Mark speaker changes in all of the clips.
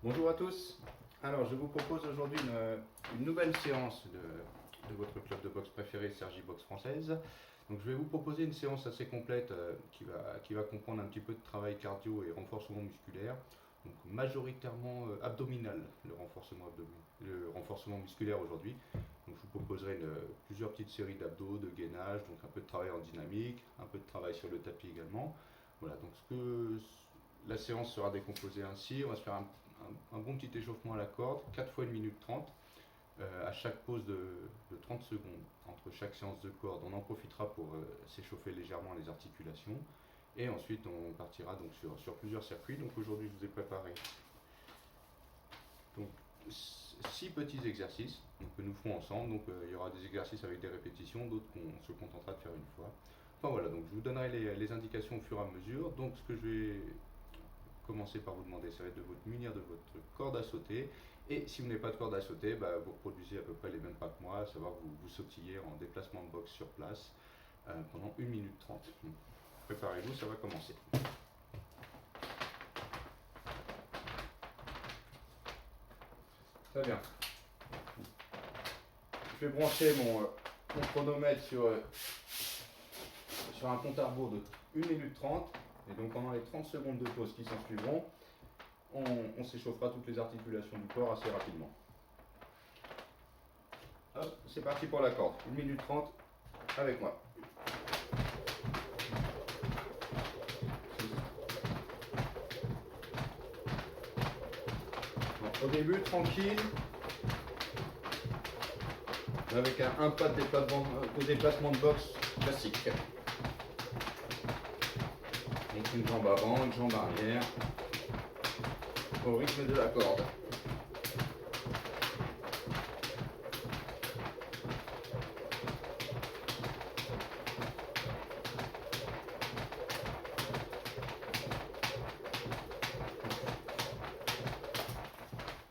Speaker 1: Bonjour à tous. Alors, je vous propose aujourd'hui une nouvelle séance de votre club de boxe préféré, Sergi Boxe Française. Donc, je vais vous proposer une séance assez complète qui va comprendre un petit peu de travail cardio et renforcement musculaire. Donc, majoritairement abdominal, le renforcement musculaire aujourd'hui. Donc, je vous proposerai plusieurs petites séries d'abdos, de gainage, donc un peu de travail en dynamique, un peu de travail sur le tapis également. Voilà, donc la séance sera décomposée ainsi. On va se faire un bon petit échauffement à la corde, 4 fois 1 minute 30, à chaque pause de 30 secondes entre chaque séance de corde. On en profitera pour s'échauffer légèrement les articulations. Et ensuite, on partira donc sur plusieurs circuits. Donc aujourd'hui, je vous ai préparé donc, 6 petits exercices que nous ferons ensemble. Donc il y aura des exercices avec des répétitions, d'autres qu'on se contentera de faire une fois. Enfin voilà, donc je vous donnerai les indications au fur et à mesure. Donc ce que je vais commencer par vous demander, ça va être de vous munir de votre corde à sauter. Et si vous n'avez pas de corde à sauter, vous reproduisez à peu près les mêmes pas que moi, à savoir vous sautillez en déplacement de boxe sur place pendant 1 minute 30. Donc, préparez-vous, ça va commencer. Très bien. Je vais brancher mon chronomètre sur un compte à rebours de 1 minute 30. Et donc pendant les 30 secondes de pause qui s'en suivront, on s'échauffera toutes les articulations du corps assez rapidement. Hop, c'est parti pour la corde. 1 minute 30 avec moi. Bon, au début, tranquille, avec un pas de déplacement de boxe classique. Donc une jambe avant, une jambe arrière, au rythme de la corde.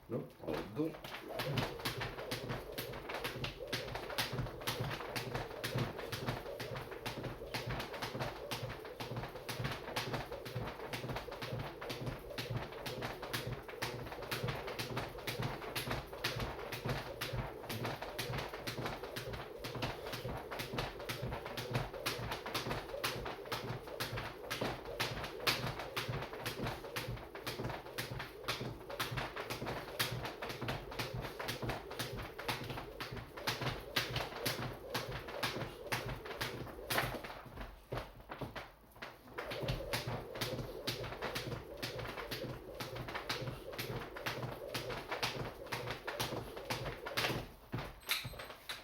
Speaker 1: Donc, dans le dos.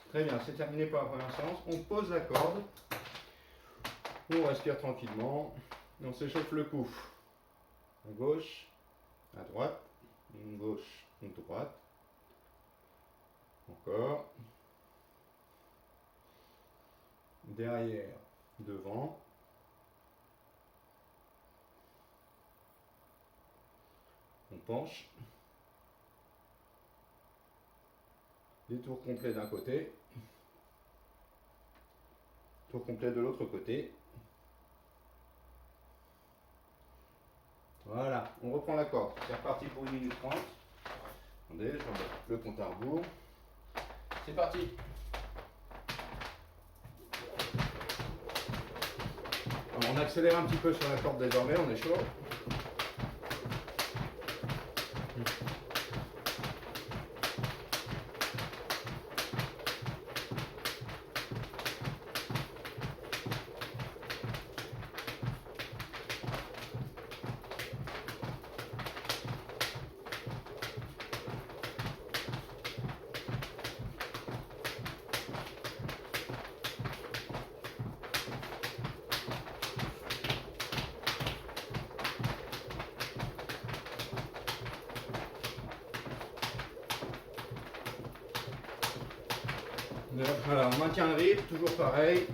Speaker 1: Très bien, c'est terminé pour la première séance. On pose la corde, on respire tranquillement, et on s'échauffe le cou. À gauche, à droite, gauche, droite. Encore. Derrière, devant. On penche. Des tours complets d'un côté. Tour complet de l'autre côté. Voilà, on reprend la corde. C'est reparti pour 1 minute 30. Attendez, je remets le compte à rebours. C'est parti. Alors, on accélère un petit peu sur la corde désormais, on est chaud. Voilà, on maintient le rythme, toujours pareil.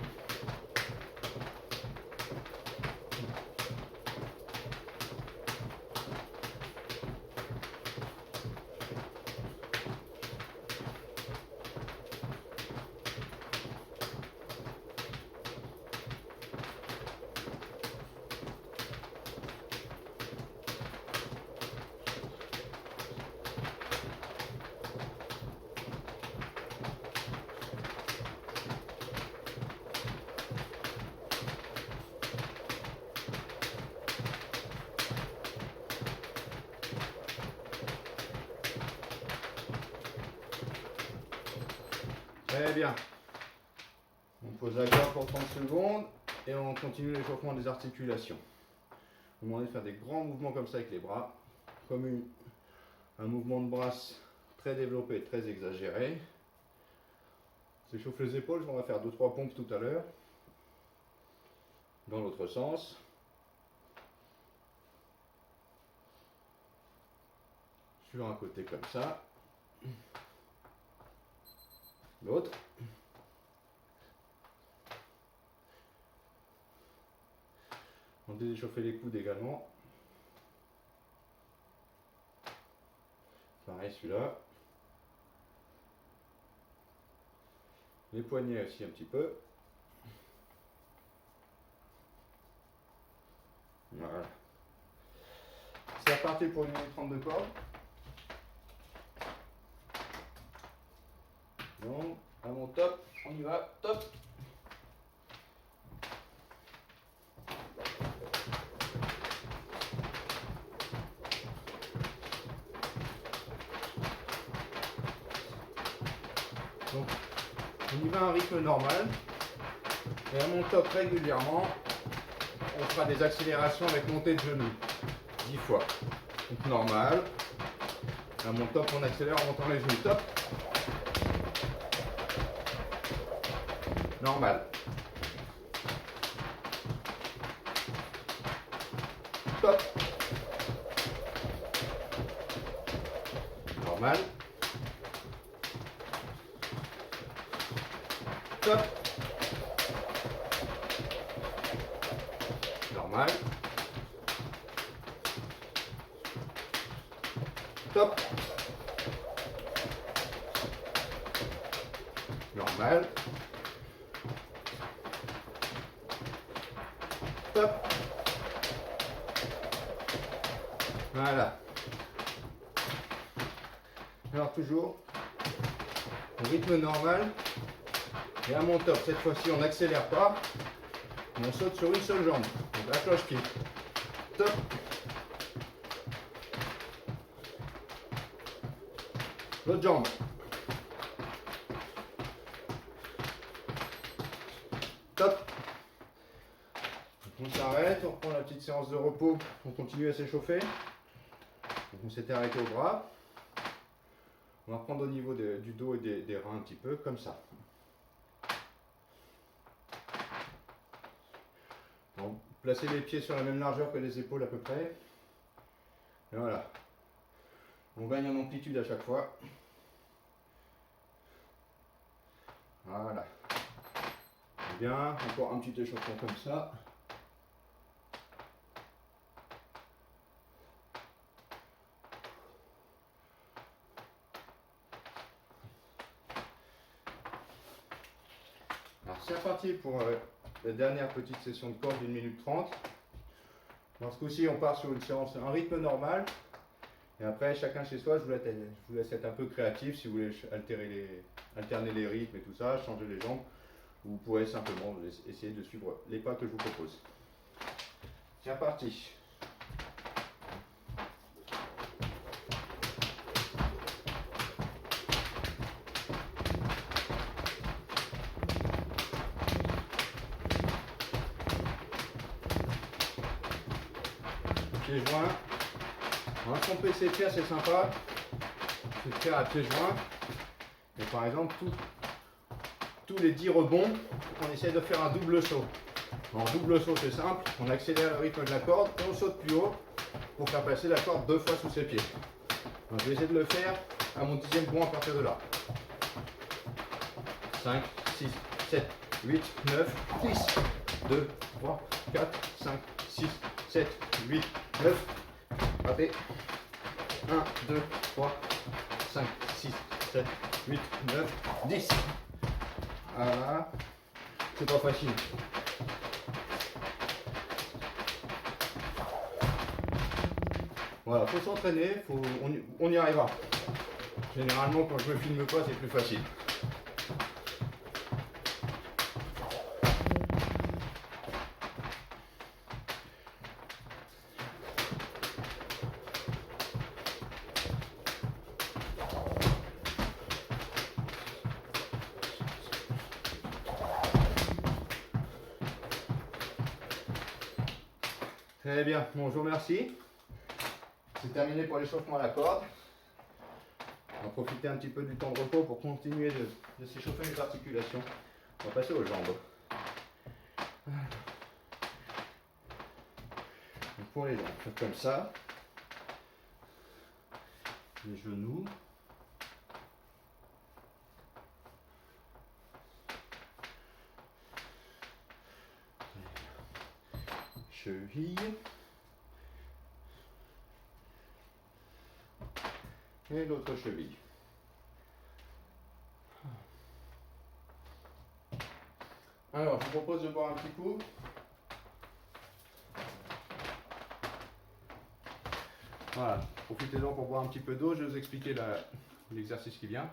Speaker 1: Très bien. On pose la corde pour 30 secondes et on continue l'échauffement des articulations. Vous demandez de faire des grands mouvements comme ça avec les bras, comme un mouvement de brasse très développé, très exagéré. On s'échauffe les épaules, on va faire 2-3 pompes tout à l'heure. Dans l'autre sens. Sur un côté comme ça. L'autre. On déchauffer les coudes également. Pareil celui-là. Les poignets aussi un petit peu. Voilà. C'est reparti pour 1 minute 30 de corde. Donc, à mon top, on y va, top. Donc, on y va à un rythme normal. Et à mon top régulièrement, on fera des accélérations avec montée de genoux. 10 fois. Donc normal. À mon top, on accélère en montant les genoux. Top. Normal. Top. Normal. Top. Normal. Top. Normal. Top. Voilà. Alors toujours, au rythme normal. Et à mon top, cette fois-ci, on n'accélère pas. On saute sur une seule jambe. Donc la cloche kick. Top. L'autre jambe. Top. Donc on s'arrête, on reprend la petite séance de repos. On continue à s'échauffer. Donc on s'était arrêté au bras. On va reprendre au niveau du dos et des reins un petit peu, comme ça. Donc, placez les pieds sur la même largeur que les épaules à peu près. Et voilà. On gagne en amplitude à chaque fois. Voilà. Bien, encore un petit échauffement comme ça. Alors c'est reparti pour la dernière petite session de corde d'1 minute 30. Dans ce coup-ci, on part sur une séance, un rythme normal. Et après, chacun chez soi, je vous laisse être un peu créatif si vous voulez alterner les rythmes et tout ça, changer les jambes. Vous pourrez simplement essayer de suivre les pas que je vous propose. C'est reparti. Pieds joints. Alors, tromper ses pieds, c'est sympa. C'est de faire à pieds joints. Et par exemple, tous les 10 rebonds, on essaie de faire un double saut. En double saut, c'est simple. On accélère le rythme de la corde et on saute plus haut pour faire passer la corde 2 fois sous ses pieds. Donc, je vais essayer de le faire à mon 10e bond à partir de là. 5, 6, 7, 8, 9, 10. 2, 3, 4, 5, 6, 7, 8, 9. Ratez. 1, 2, 3, 5, 6, 7, 8, 9, 10. Voilà. C'est pas facile. Voilà, faut s'entraîner, on y arrivera. Généralement, quand je me filme pas, c'est plus facile. Très bien, bon, je vous remercie. C'est terminé pour l'échauffement à la corde. On va profiter un petit peu du temps de repos pour continuer de s'échauffer les articulations. On va passer aux jambes. Donc pour les jambes, faites comme ça. Les genoux. Cheville. Et l'autre cheville. Alors, je vous propose de boire un petit coup. Voilà, profitez-en pour boire un petit peu d'eau. Je vais vous expliquer l'exercice qui vient.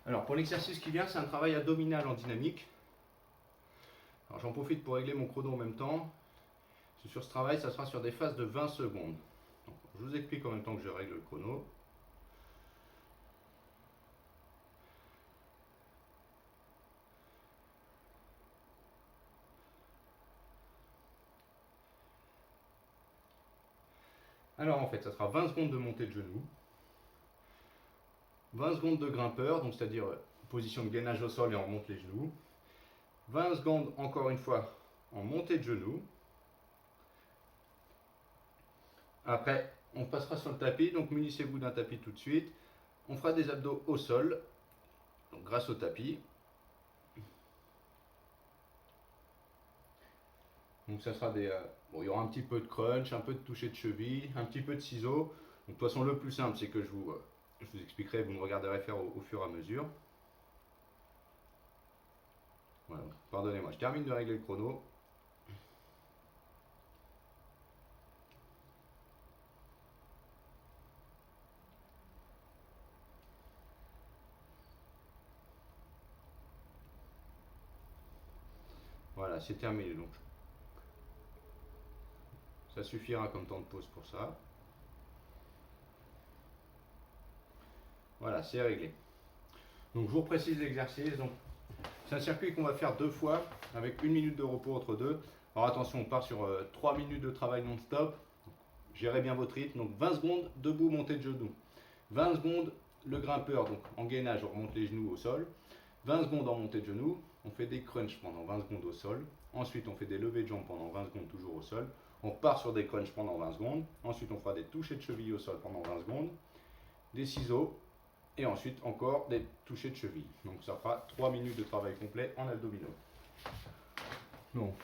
Speaker 1: Alors, pour l'exercice qui vient, c'est un travail abdominal en dynamique. Alors, j'en profite pour régler mon chrono en même temps. Sur ce travail, ça sera sur des phases de 20 secondes. Donc, je vous explique en même temps que je règle le chrono. Alors en fait, ça sera 20 secondes de montée de genoux, 20 secondes de grimpeur, donc c'est-à-dire position de gainage au sol et on remonte les genoux, 20 secondes encore une fois en montée de genoux. Après, on passera sur le tapis, donc munissez-vous d'un tapis tout de suite. On fera des abdos au sol, donc grâce au tapis. Donc ça sera bon, il y aura un petit peu de crunch, un peu de toucher de cheville, un petit peu de ciseaux. Donc de toute façon, le plus simple, c'est que je vous expliquerai, vous me regarderez faire au fur et à mesure. Voilà, pardonnez-moi, je termine de régler le chrono. Voilà, c'est terminé. Donc ça suffira comme temps de pause pour ça. Voilà, c'est réglé. Donc je vous précise l'exercice. Donc c'est un circuit qu'on va faire 2 fois avec 1 minute de repos entre deux. Alors attention, on part sur 3 minutes de travail non-stop. Gérez bien votre rythme. Donc 20 secondes debout, montée de genoux. 20 secondes le grimpeur, donc en gainage, on remonte les genoux au sol. 20 secondes en montée de genoux. On fait des crunchs pendant 20 secondes au sol. Ensuite, on fait des levées de jambes pendant 20 secondes toujours au sol. On repart sur des crunchs pendant 20 secondes. Ensuite, on fera des touchés de cheville au sol pendant 20 secondes. Des ciseaux. Et ensuite, encore des touchés de cheville. Donc, ça fera 3 minutes de travail complet en abdominaux. Donc,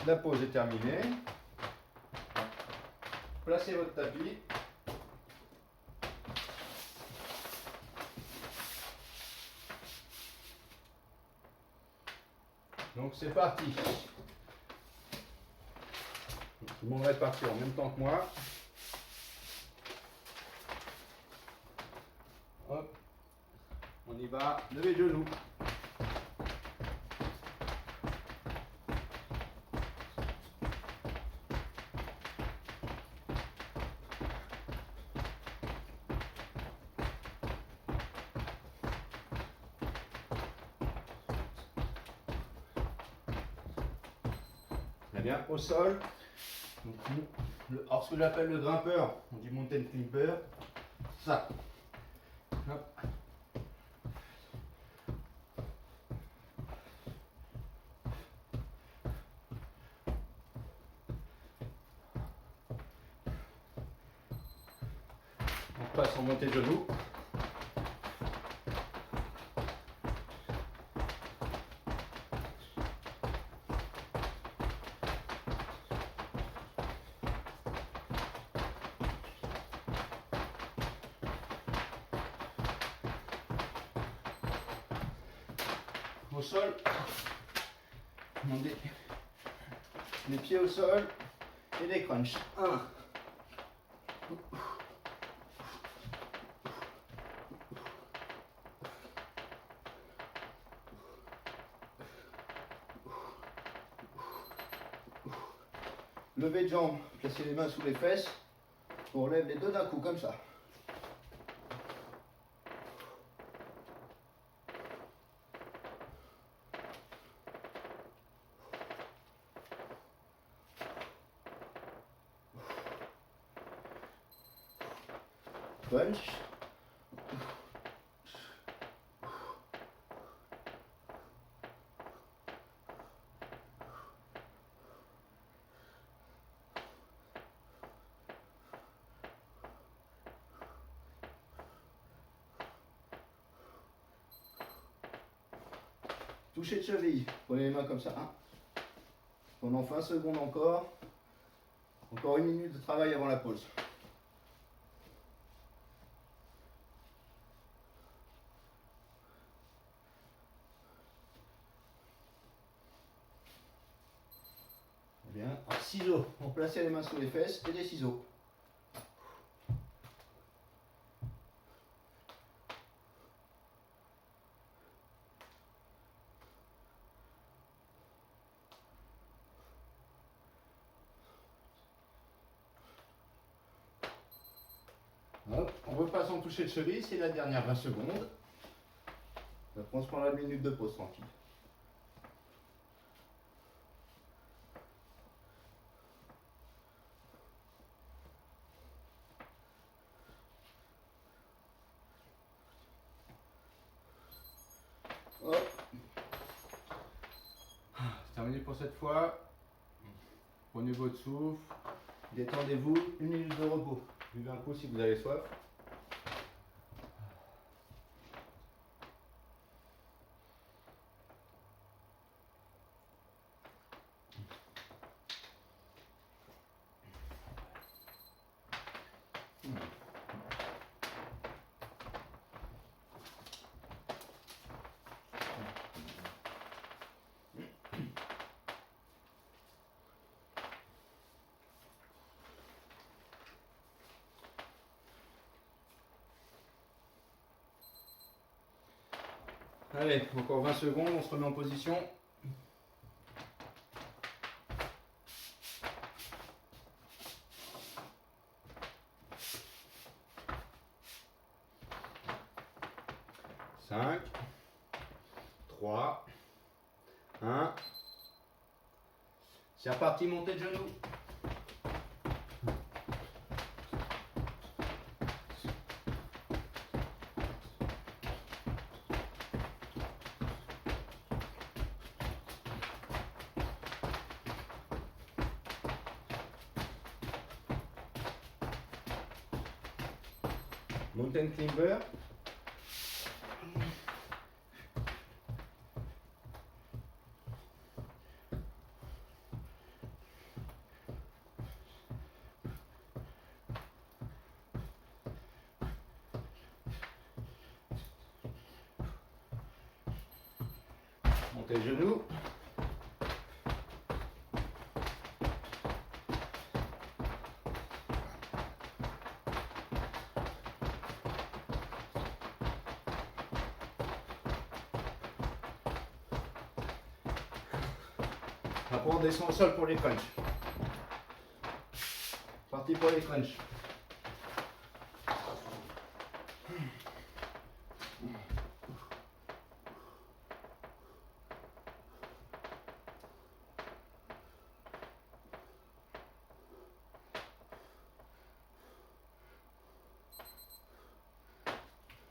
Speaker 1: la pause est terminée. Placez votre tapis. Donc, c'est parti. Tout le monde va être parti en même temps que moi. Hop, on y va, levez le genou. Très bien, au sol. Donc, alors ce que j'appelle le grimpeur, on dit mountain climber, ça. Hop. On passe en montée de genoux. Au sol, les pieds au sol et des crunchs. 1. Levée de jambes, placez les mains sous les fesses.
Speaker 2: On lève les deux d'un coup, comme ça. Punch. Toucher de cheville. Prenez les mains comme ça. Hein. Pendant 20 secondes encore. Encore 1 minute de travail avant la pause. Bien. Alors, ciseaux. On plaçait les mains sous les fesses et des ciseaux. Hop, on repasse en toucher de cheville, c'est la dernière 20 secondes. Après on se prend la minute de pause tranquille. Hop. C'est terminé pour cette fois. Prenez votre souffle, détendez-vous, 1 minute de repos. Buvez un coup si vous avez soif. Allez, encore 20 secondes, on se remet en position. Cinq, 3, 1. C'est reparti, montée de genoux. Mountain climber. Montez les genoux. Après on descend au sol pour les crunchs. Parti pour les crunchs.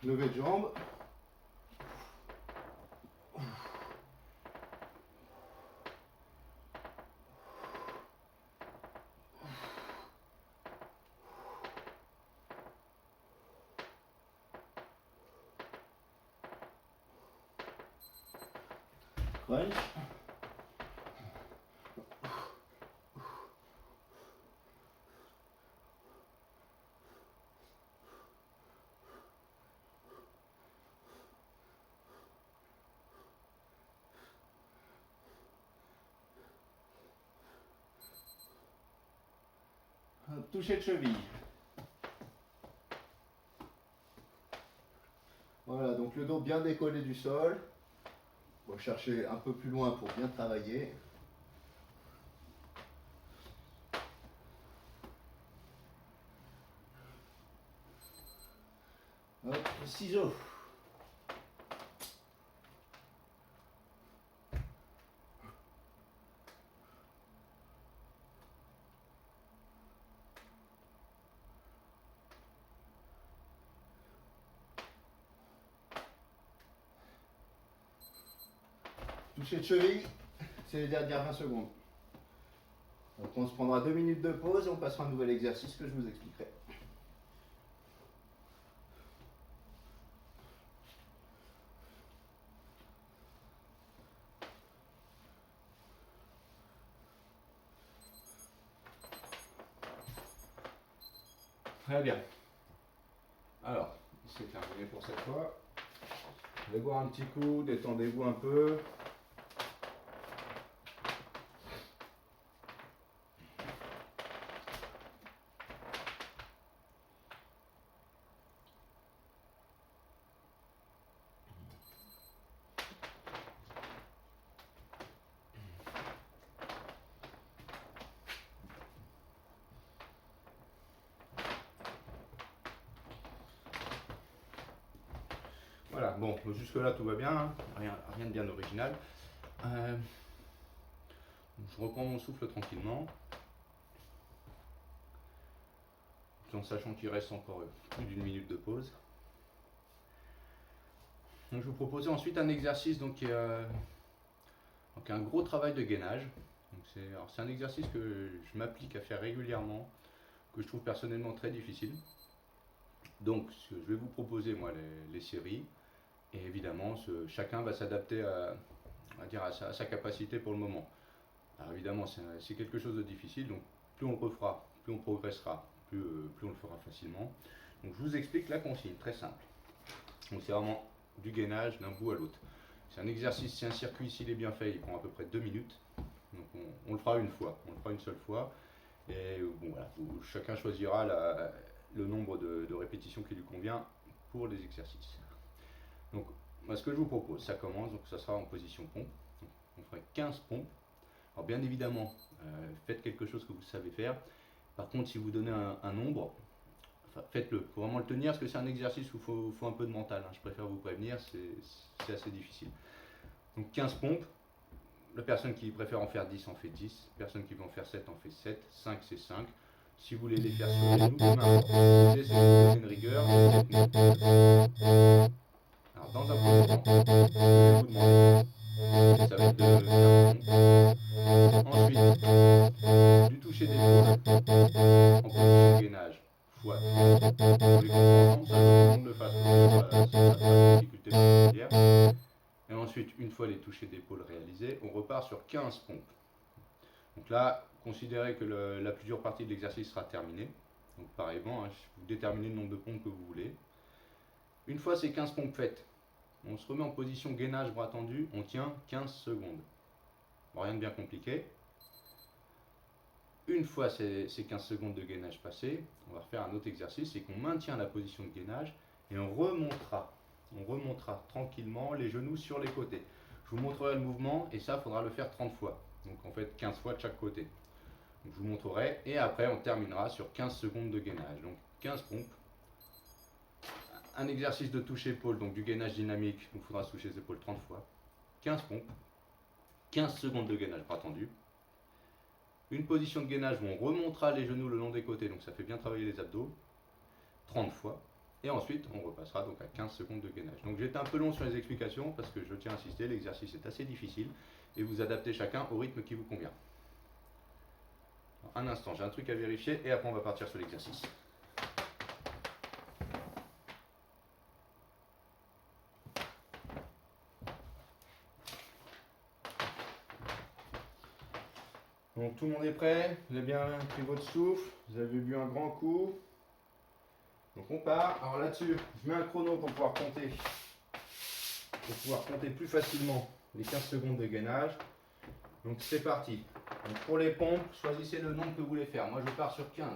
Speaker 2: Levée de jambes. Crunch. Toucher de cheville. Voilà, donc le dos bien décollé du sol. On va chercher un peu plus loin pour bien travailler. ciseaux. Toucher de cheville, c'est les dernières 20 secondes. Donc on se prendra 2 minutes de pause et on passera un nouvel exercice que je vous expliquerai. Très bien. Alors, c'est terminé pour cette fois. Allez boire un petit coup, détendez-vous un peu. Voilà, bon, jusque-là tout va bien, hein. Rien de bien original. Je reprends mon souffle tranquillement, tout en sachant qu'il reste encore plus d'une minute de pause. Donc, je vous proposais ensuite un exercice donc, qui est donc un gros travail de gainage. C'est un exercice que je m'applique à faire régulièrement, que je trouve personnellement très difficile. Donc je vais vous proposer moi les séries. Et évidemment, chacun va s'adapter à sa capacité pour le moment. Alors évidemment, c'est quelque chose de difficile, donc plus on le refera, plus on progressera, plus on le fera facilement. Donc je vous explique la consigne, très simple. Donc c'est vraiment du gainage d'un bout à l'autre. C'est un exercice, c'est un circuit, s'il est bien fait, il prend à peu près 2 minutes. Donc on le fera une fois, on le fera une seule fois. Et bon voilà, chacun choisira le nombre de répétitions qui lui convient pour les exercices. Donc, moi, ce que je vous propose, ça commence, donc ça sera en position pompe. Donc, on ferait 15 pompes. Alors, bien évidemment, faites quelque chose que vous savez faire. Par contre, si vous donnez un nombre, faites-le. Il faut vraiment le tenir parce que c'est un exercice où il faut un peu de mental. Hein. Je préfère vous prévenir, c'est assez difficile. Donc, 15 pompes. La personne qui préfère en faire 10 en fait 10. La personne qui veut en faire 7 en fait 7. 5 c'est 5. Si vous voulez les faire sur les genoux, peu importe. L'idée, c'est de vous donner une rigueur et de tenir. Alors, dans un premier temps, je vais vous demander, et ça va être de faire ensuite du toucher d'épaule en position gainage fois 3. Vous les comptez ensemble, ça je veux que tout le monde le fasse parce que ça n'a pas de difficulté particulière. Et ensuite, une fois les touchés d'épaule réalisés, on repart sur 15 pompes. Donc là, considérez que la plus dure partie de l'exercice sera terminée. Donc pareillement, hein, vous déterminez le nombre de pompes que vous voulez. Une fois ces 15 pompes faites, on se remet en position gainage bras tendu, on tient 15 secondes. Bon, rien de bien compliqué. Une fois ces 15 secondes de gainage passées, on va refaire un autre exercice, c'est qu'on maintient la position de gainage et on remontera. On remontera tranquillement les genoux sur les côtés. Je vous montrerai le mouvement et ça, il faudra le faire 30 fois. Donc en fait 15 fois de chaque côté. Donc, je vous montrerai et après on terminera sur 15 secondes de gainage. Donc 15 pompes. Un exercice de touche épaule, donc du gainage dynamique, il faudra se toucher les épaules 30 fois. 15 pompes. 15 secondes de gainage bras tendu. Une position de gainage où on remontera les genoux le long des côtés, donc ça fait bien travailler les abdos. 30 fois. Et ensuite, on repassera donc à 15 secondes de gainage. Donc j'étais un peu long sur les explications parce que je tiens à insister, l'exercice est assez difficile et vous adaptez chacun au rythme qui vous convient. Alors, un instant, j'ai un truc à vérifier et après on va partir sur l'exercice. Donc tout le monde est prêt, vous avez bien pris votre souffle, vous avez bu un grand coup. Donc on part. Alors là-dessus, je mets un chrono pour pouvoir compter plus facilement les 15 secondes de gainage. Donc c'est parti. Donc pour les pompes, choisissez le nombre que vous voulez faire. Moi je pars sur 15.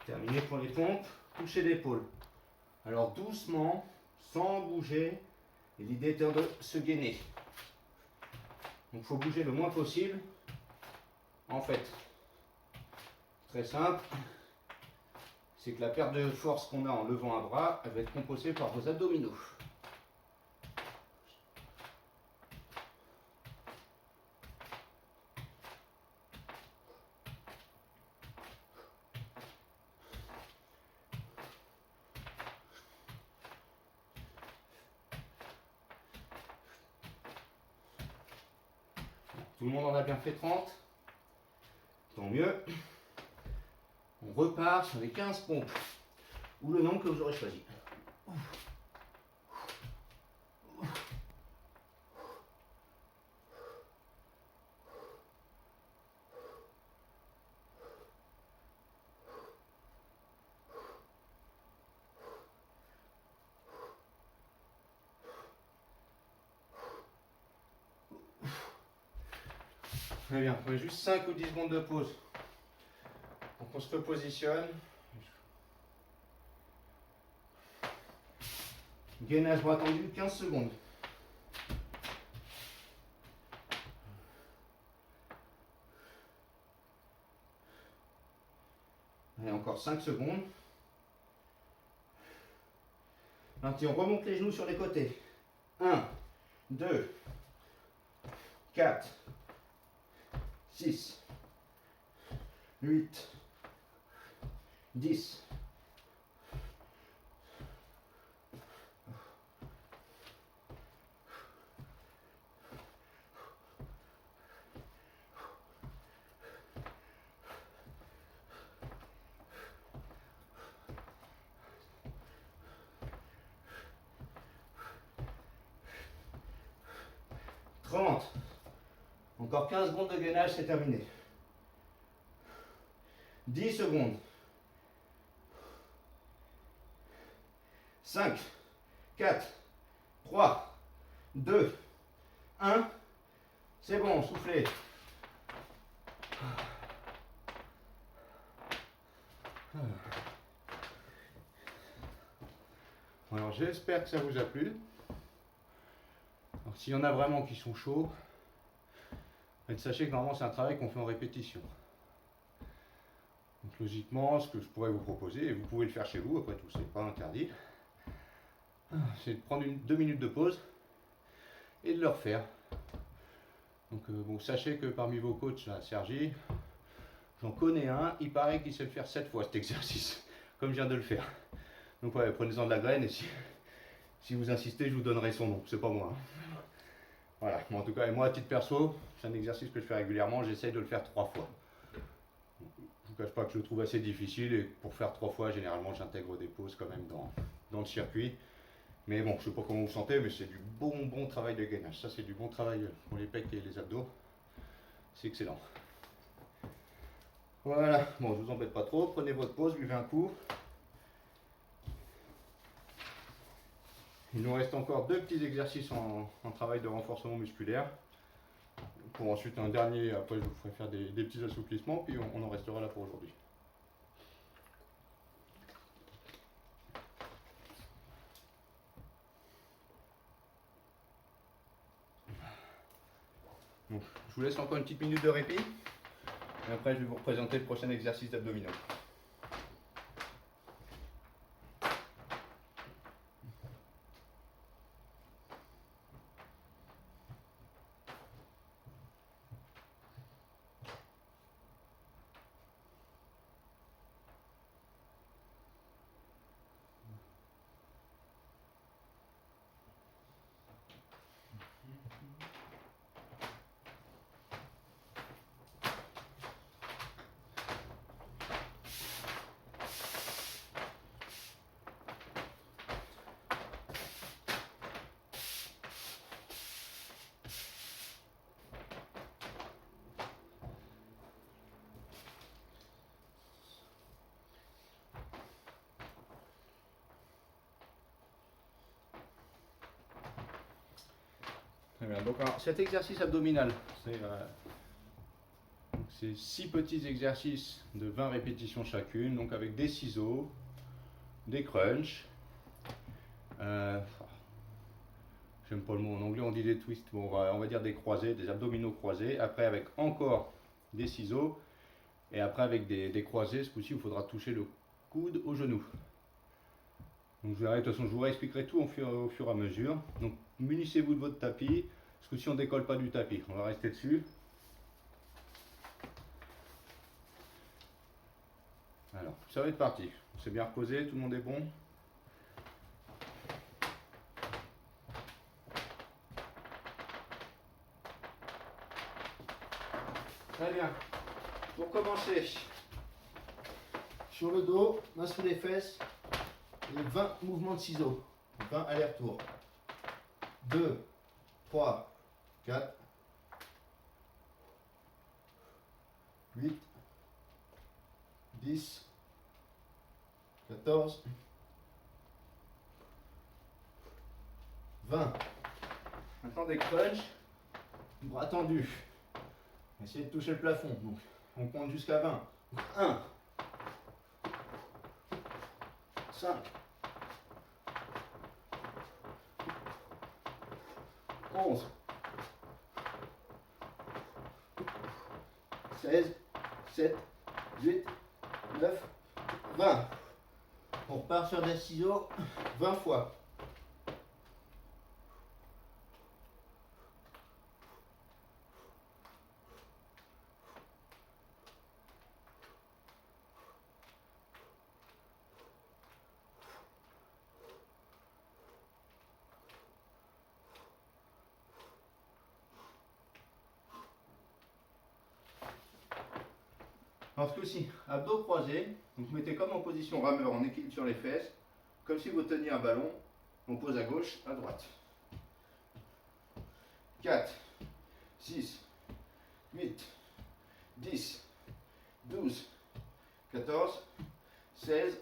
Speaker 1: Terminé pour les pompes, toucher d'épaule. Alors doucement, sans bouger, et l'idée étant de se gainer. Donc il faut bouger le moins possible. En fait, très simple, c'est que la perte de force qu'on a en levant un bras, elle va être compensée par vos abdominaux. Tout le monde en a bien fait 30. Tant mieux. On repart sur les 15 pompes. Ou le nombre que vous aurez choisi. Très bien, on fait juste 5 ou 10 secondes de pause. Donc on se repositionne. Gainage bras tendu, 15 secondes. Allez, encore 5 secondes. Maintenant, on remonte les genoux sur les côtés. 1, 2, 4, 6, 8, 10. Encore 15 secondes de gainage, c'est terminé. 10 secondes. 5, 4, 3, 2, 1. C'est bon, soufflez. Alors j'espère que ça vous a plu. Alors s'il y en a vraiment qui sont chauds, sachez que normalement c'est un travail qu'on fait en répétition. Donc logiquement, ce que je pourrais vous proposer, et vous pouvez le faire chez vous, après tout c'est pas interdit, c'est de prendre 2 minutes de pause et de le refaire. Donc bon, sachez que parmi vos coachs, là, Sergi, j'en connais un, il paraît qu'il sait le faire 7 fois cet exercice, comme je viens de le faire. Donc ouais, prenez-en de la graine et si vous insistez, je vous donnerai son nom, c'est pas moi. Voilà, mais en tout cas, et moi à titre perso, c'est un exercice que je fais régulièrement, j'essaye de le faire 3 fois. Je ne vous cache pas que je le trouve assez difficile et pour faire 3 fois, généralement j'intègre des pauses quand même dans le circuit. Mais bon, je ne sais pas comment vous vous sentez, mais c'est du bon travail de gainage. Ça c'est du bon travail pour les pecs et les abdos. C'est excellent. Voilà, bon je vous embête pas trop, prenez votre pause, buvez un coup. Il nous reste encore 2 petits exercices en travail de renforcement musculaire. Pour ensuite un dernier, après je vous ferai faire des petits assouplissements, puis on en restera là pour aujourd'hui. Donc, je vous laisse encore une petite minute de répit, et après je vais vous représenter le prochain exercice d'abdominaux. Très bien. Donc alors, cet exercice abdominal, c'est
Speaker 2: C'est 6 petits exercices de 20 répétitions chacune, donc avec des ciseaux, des crunchs. J'aime pas le mot en anglais, on dit des twists, bon, on va dire des croisés, des abdominaux croisés. Après avec encore des ciseaux et après avec des croisés, ce coup-ci il faudra toucher le coude au genou. Donc de toute façon je vous réexpliquerai tout au fur et à mesure. Donc munissez-vous de votre tapis, ce coup-ci on décolle pas du tapis, on va rester dessus. Alors ça va être parti, c'est bien reposé, tout le monde est bon? Très bien. Pour commencer, sur le dos, main sous les fesses, et 20 mouvements de ciseaux. 20 allers-retours. 2, 3, 4, 8, 10, 14, 20. Maintenant des crunchs, bras tendus. Essayez de toucher le plafond. Donc, on compte jusqu'à 20. 1, 5, 11, 16, 7, 8, 9, 20. On repart sur des ciseaux 20 fois. Alors ce coup-ci, abdos croisés, donc vous mettez comme en position rameur en équilibre sur les fesses, comme si vous teniez un ballon, on pose à gauche, à droite. 4, 6, 8, 10, 12, 14, 16,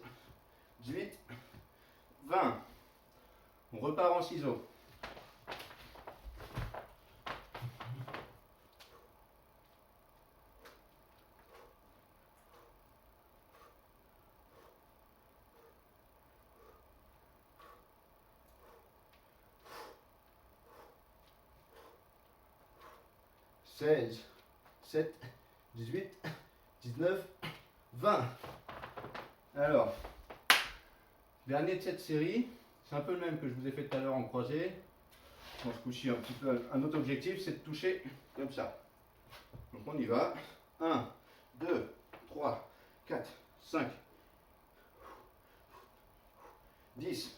Speaker 2: 18, 20. On repart en ciseaux. « 16, 7, 18, 19, 20. Alors, dernier de cette série, c'est un peu le même que je vous ai fait tout à l'heure en croisé. Bon, ce coup-ci, un petit peu un autre objectif, c'est de toucher comme ça. Donc on y va. 1, 2, 3, 4, 5, 10,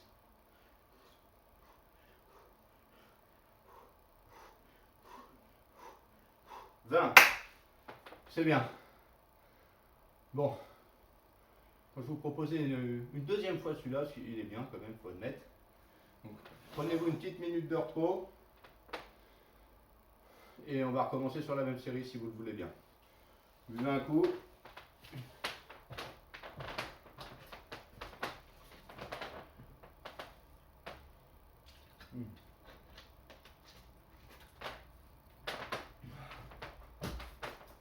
Speaker 2: 20. C'est bien. Bon. Je vais vous proposer une deuxième fois celui-là, parce qu'il est bien quand même, il faut admettre. Donc, prenez-vous une petite minute de repos. Et on va recommencer sur la même série si vous le voulez bien. Buvez un coup.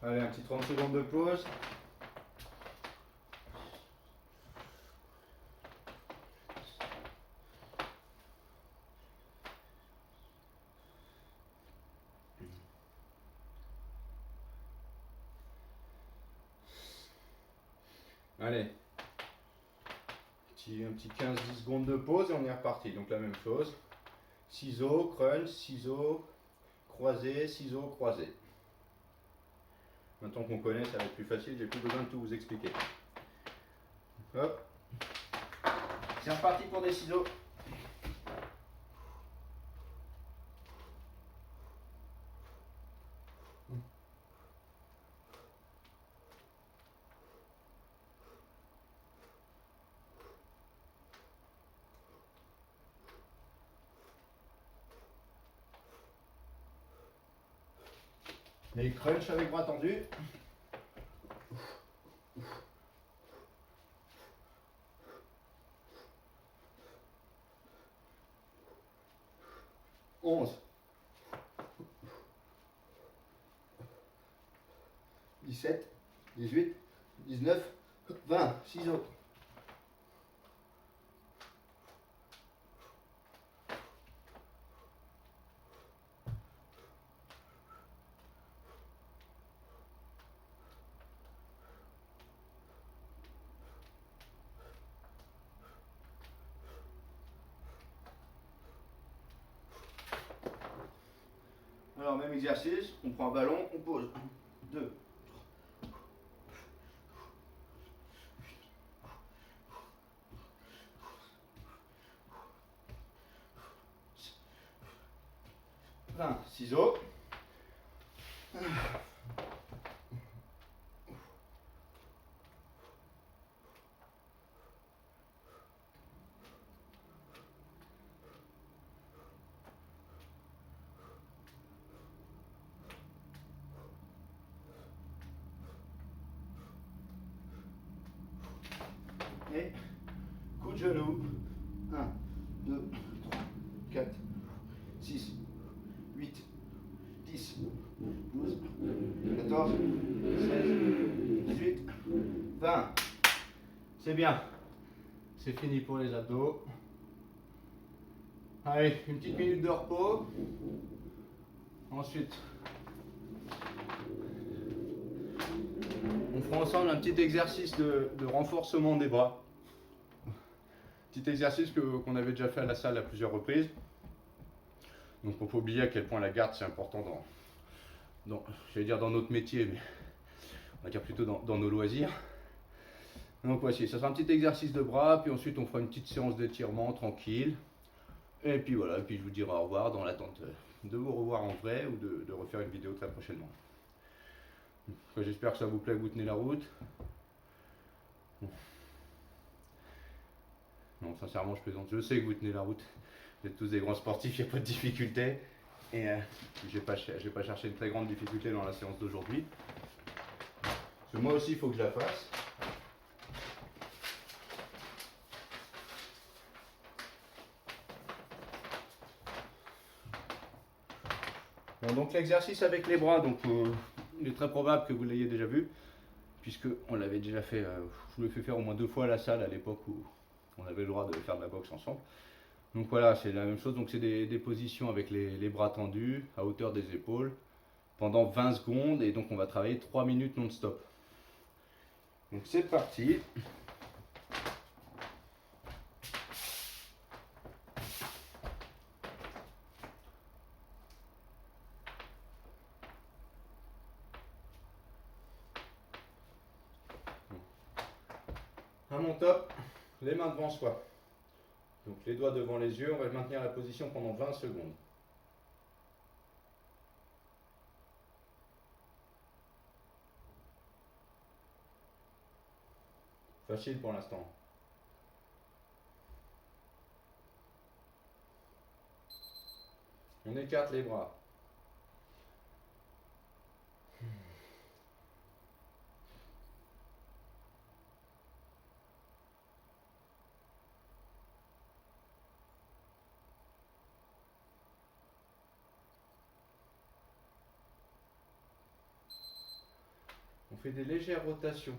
Speaker 2: Allez, un petit 30 secondes de pause. Allez, un petit 15-10 secondes de pause et on est reparti. Donc la même chose. Ciseaux, crunch, ciseaux, croisés, ciseaux, croisés. Maintenant qu'on connaît, ça va être plus facile, j'ai plus besoin de tout vous expliquer. Hop. C'est reparti pour des ciseaux. Les crunch avec bras tendus.
Speaker 1: 17, 18, 19, 20. 6 autres. Alors, même exercice, on prend un ballon, on pose. 2, 20, ciseaux. Et coup de genou. 1, 2, 3, 4, 6, 8, 10, 12, 14, 16, 18, 20. C'est bien. C'est fini pour les abdos. Allez, une petite minute de repos. Ensuite, on fera ensemble un petit exercice de renforcement des bras. Petit exercice qu'on avait déjà fait à la salle à plusieurs reprises. Donc il ne faut pas oublier à quel point la garde c'est important j'allais dire dans notre métier, mais on va dire plutôt dans nos loisirs. Donc voici, ça sera un petit exercice de bras, puis ensuite on fera une petite séance d'étirement tranquille. Et puis voilà, et puis je vous dirai au revoir dans l'attente de vous revoir en vrai ou de refaire une vidéo très prochainement. J'espère que ça vous plaît, que vous tenez la route. Non, sincèrement, je plaisante. Je sais que vous tenez la route. Vous êtes tous des grands sportifs, il n'y a pas de difficulté. Et je n'ai pas cherché une très grande difficulté dans la séance d'aujourd'hui. Parce que moi aussi, il faut que je la fasse. Bon, donc l'exercice avec les bras, donc, il est très probable que vous l'ayez déjà vu, puisque on l'avait déjà fait, je vous l'ai fait faire au moins 2 fois à la salle à l'époque où on avait le droit de faire de la boxe ensemble. Donc voilà, c'est la même chose, donc c'est des positions avec les bras tendus à hauteur des épaules pendant 20 secondes et donc on va travailler 3 minutes non-stop. Donc c'est parti. À mon top, les mains devant soi. Donc les doigts devant les yeux, on va maintenir la position pendant 20 secondes. Facile pour l'instant. On écarte les bras. On fait des légères rotations.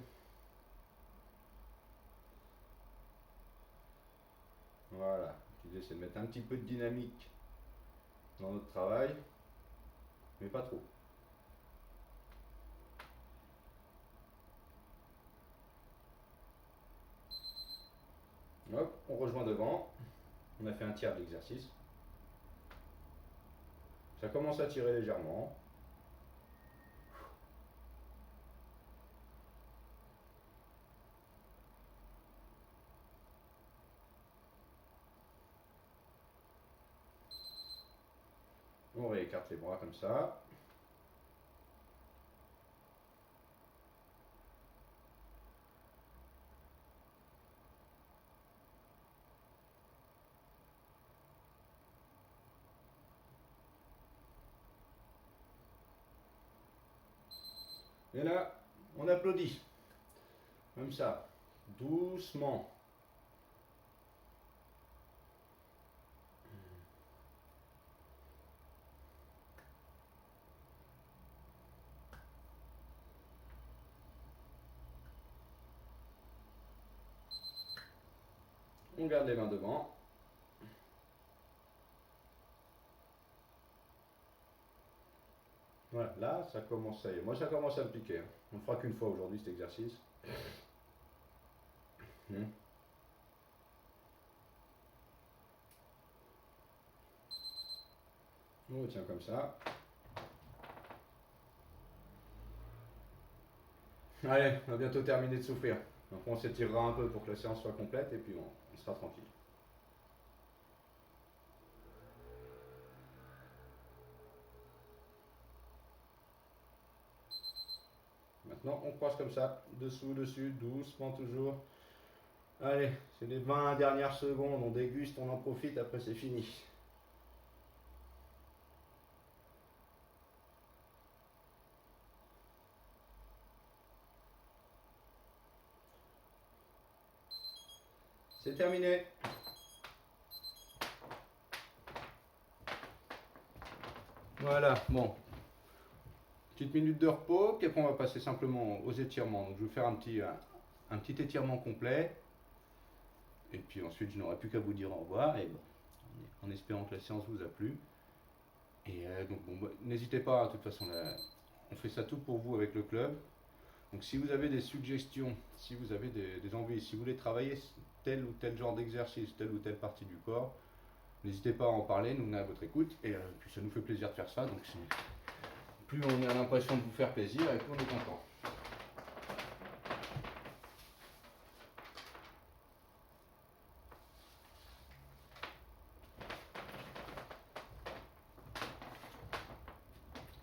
Speaker 1: Voilà. L'idée c'est de mettre un petit peu de dynamique dans notre travail, mais pas trop. Hop, on rejoint devant. On a fait un tiers de l'exercice. Ça commence à tirer légèrement. On réécarte les bras comme ça. Et là, on applaudit. Comme ça, doucement. On garde les mains devant. Voilà, là ça commence, ça y est. Moi ça commence à me piquer, hein. On ne fera qu'une fois aujourd'hui cet exercice. On retient comme ça. Allez, on va bientôt terminer de souffrir. Donc on s'étirera un peu pour que la séance soit complète et puis on sera tranquille. Maintenant on croise comme ça, dessous, dessus, doucement toujours. Allez, c'est les 20 dernières secondes, on déguste, on en profite, après c'est fini. C'est terminé. Voilà, bon. Petite minute de repos, puis après on va passer simplement aux étirements. Donc je vais vous faire un petit étirement complet. Et puis ensuite je n'aurai plus qu'à vous dire au revoir. Et bon, en espérant que la séance vous a plu. Et donc bon, n'hésitez pas, de toute façon on fait ça tout pour vous avec le club. Donc si vous avez des suggestions, si vous avez des envies, si vous voulez travailler tel ou tel genre d'exercice, telle ou telle partie du corps, n'hésitez pas à en parler, nous on est à votre écoute et puis ça nous fait plaisir de faire ça. Donc plus on a l'impression de vous faire plaisir et plus on est content.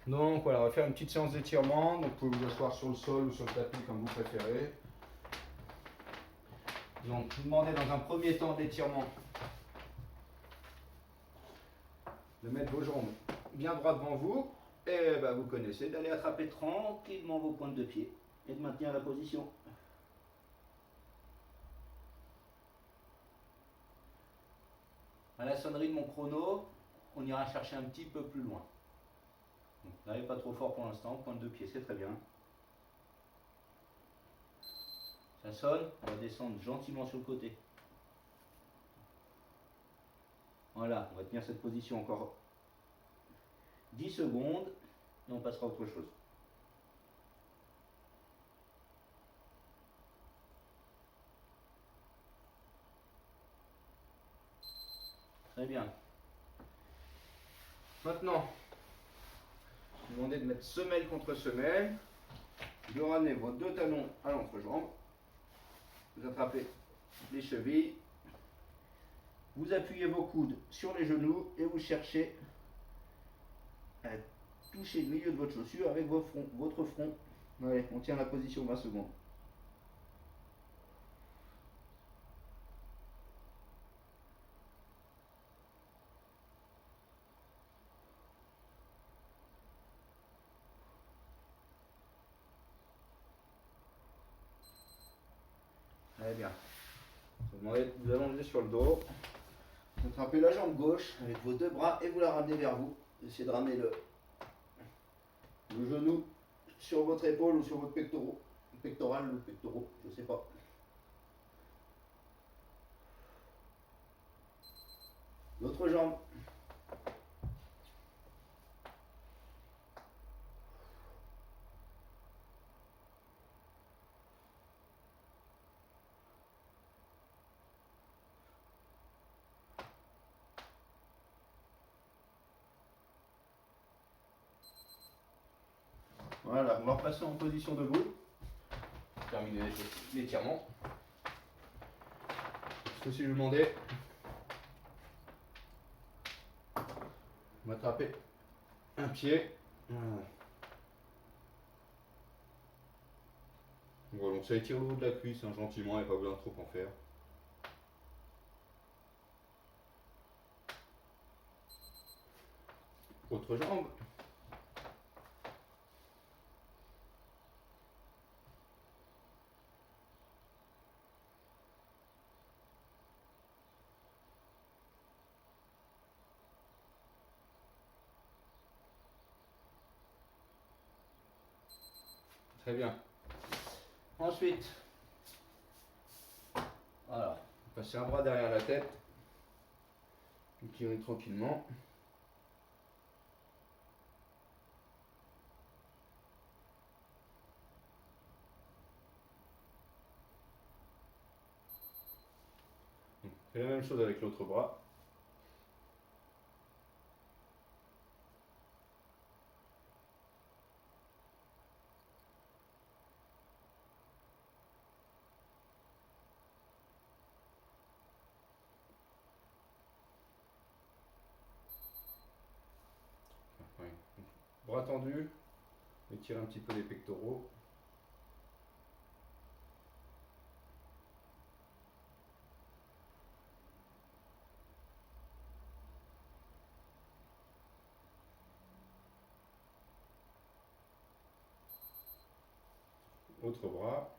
Speaker 1: Donc voilà, on va faire une petite séance d'étirement. Donc vous pouvez vous asseoir sur le sol ou sur le tapis comme vous préférez. Donc je vous demandez dans un premier temps d'étirement de mettre vos jambes bien droit devant vous. Et vous connaissez, d'aller attraper tranquillement vos pointes de pied et de maintenir la position. À la sonnerie de mon chrono, on ira chercher un petit peu plus loin. N'allez pas trop fort pour l'instant, pointe de pied c'est très bien. Ça sonne, on va descendre gentiment sur le côté. Voilà, on va tenir cette position encore 10 secondes et on passera à autre chose. Très bien. Maintenant, je vous demandez de mettre semelle contre semelle, de ramener vos deux talons à l'entrejambe, vous attrapez les chevilles, vous appuyez vos coudes sur les genoux et vous cherchez à toucher le milieu de votre chaussure avec votre front. Allez, on tient la position 20 secondes. Très bien. Vous allongez sur le dos. Vous attrapez la jambe gauche avec vos deux bras et vous la ramenez vers vous. Essayez de ramener le genou sur votre épaule ou sur votre pectoral ou pectoraux, je ne sais pas. L'autre jambe. Voilà, on va repasser en position debout. Terminer l'étirement. Ce que si je vous demandais, on va attraper un pied. Voilà, donc ça étire le haut de la cuisse hein, gentiment, il n'y a pas besoin de trop en faire. Autre jambe. Très bien. Ensuite, voilà, Passer un bras derrière la tête. Étirer tranquillement. Fais la même chose avec l'autre bras. Ouais. Bras tendu, étire un petit peu les pectoraux. Autre bras.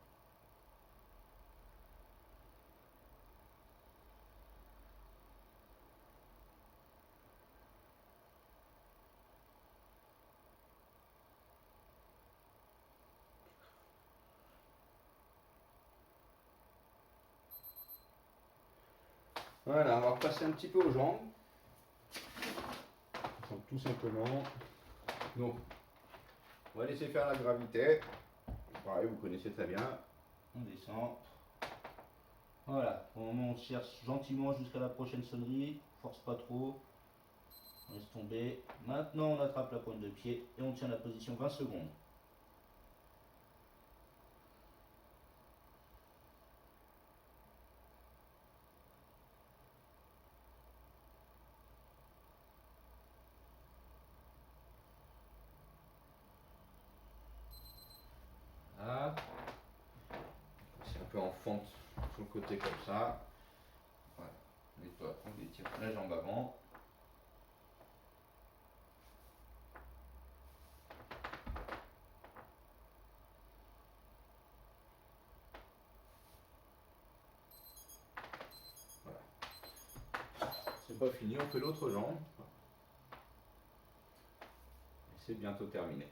Speaker 1: Voilà, on va repasser un petit peu aux jambes. Donc, tout simplement. Donc, on va laisser faire la gravité. Pareil, vous connaissez très bien. On descend. Voilà, pour le moment on cherche gentiment jusqu'à la prochaine sonnerie. Force pas trop. On laisse tomber. Maintenant on attrape la pointe de pied et on tient la position 20 secondes. Là. C'est un peu en fente sur le côté comme ça. Voilà. Et toi, on étire la jambe avant. Voilà. C'est pas fini, on fait l'autre jambe. Et c'est bientôt terminé.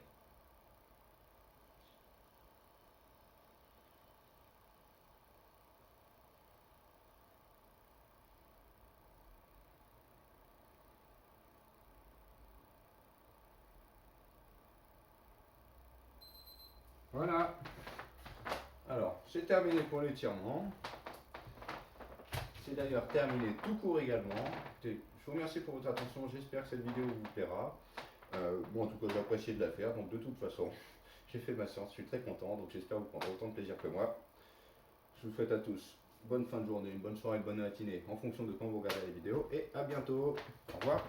Speaker 1: Voilà. Alors, c'est terminé pour l'étirement. C'est d'ailleurs terminé tout court également. Écoutez, je vous remercie pour votre attention. J'espère que cette vidéo vous plaira. Bon, en tout cas, j'ai apprécié de la faire. Donc, de toute façon, j'ai fait ma séance. Je suis très content. Donc, j'espère que vous prendrez autant de plaisir que moi. Je vous souhaite à tous bonne fin de journée, une bonne soirée, une bonne matinée en fonction de quand vous regardez les vidéos. Et à bientôt. Au revoir.